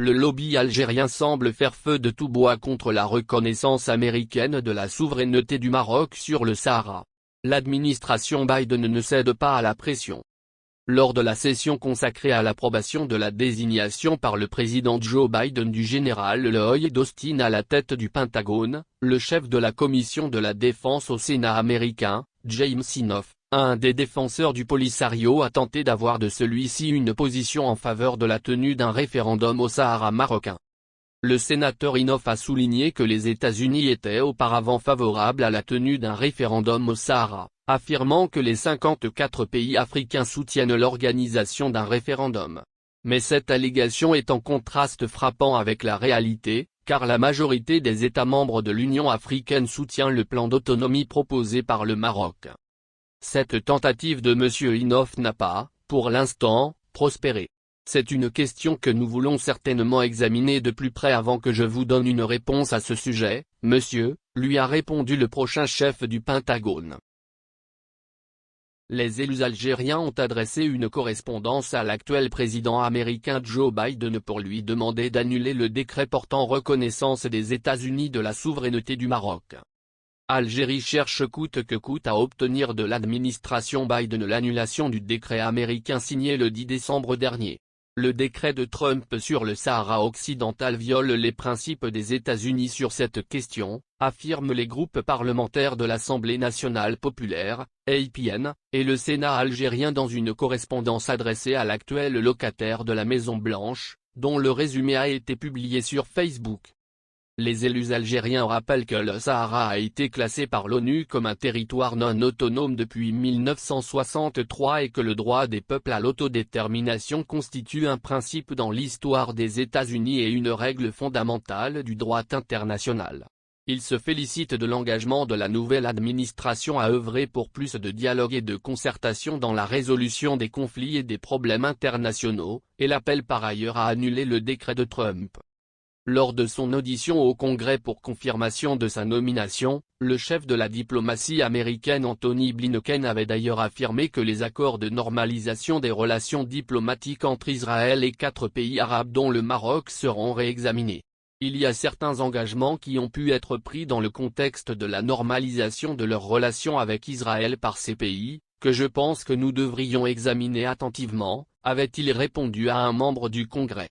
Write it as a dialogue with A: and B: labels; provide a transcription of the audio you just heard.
A: Le lobby algérien semble faire feu de tout bois contre la reconnaissance américaine de la souveraineté du Maroc sur le Sahara. L'administration Biden ne cède pas à la pression. Lors de la session consacrée à l'approbation de la désignation par le président Joe Biden du général Lloyd Austin à la tête du Pentagone, le chef de la commission de la défense au Sénat américain, James Inhofe, un des défenseurs du Polisario, a tenté d'avoir de celui-ci une position en faveur de la tenue d'un référendum au Sahara marocain. Le sénateur Inhofe a souligné que les États-Unis étaient auparavant favorables à la tenue d'un référendum au Sahara, affirmant que les 54 pays africains soutiennent l'organisation d'un référendum. Mais cette allégation est en contraste frappant avec la réalité, car la majorité des États membres de l'Union africaine soutient le plan d'autonomie proposé par le Maroc. Cette tentative de M. Inhofe n'a pas, pour l'instant, prospéré. C'est une question que nous voulons certainement examiner de plus près avant que je vous donne une réponse à ce sujet, monsieur, lui a répondu le prochain chef du Pentagone. Les élus algériens ont adressé une correspondance à l'actuel président américain Joe Biden pour lui demander d'annuler le décret portant reconnaissance des États-Unis de la souveraineté du Maroc. Algérie cherche coûte que coûte à obtenir de l'administration Biden l'annulation du décret américain signé le 10 décembre dernier. Le décret de Trump sur le Sahara occidental viole les principes des États-Unis sur cette question, affirment les groupes parlementaires de l'Assemblée nationale populaire, APN, et le Sénat algérien dans une correspondance adressée à l'actuel locataire de la Maison-Blanche, dont le résumé a été publié sur Facebook. Les élus algériens rappellent que le Sahara a été classé par l'ONU comme un territoire non autonome depuis 1963 et que le droit des peuples à l'autodétermination constitue un principe dans l'histoire des États-Unis et une règle fondamentale du droit international. Ils se félicitent de l'engagement de la nouvelle administration à œuvrer pour plus de dialogue et de concertation dans la résolution des conflits et des problèmes internationaux, et l'appellent par ailleurs à annuler le décret de Trump. Lors de son audition au Congrès pour confirmation de sa nomination, le chef de la diplomatie américaine Anthony Blinken avait d'ailleurs affirmé que les accords de normalisation des relations diplomatiques entre Israël et 4 pays arabes dont le Maroc seront réexaminés. Il y a certains engagements qui ont pu être pris dans le contexte de la normalisation de leurs relations avec Israël par ces pays, que je pense que nous devrions examiner attentivement, avait-il répondu à un membre du Congrès.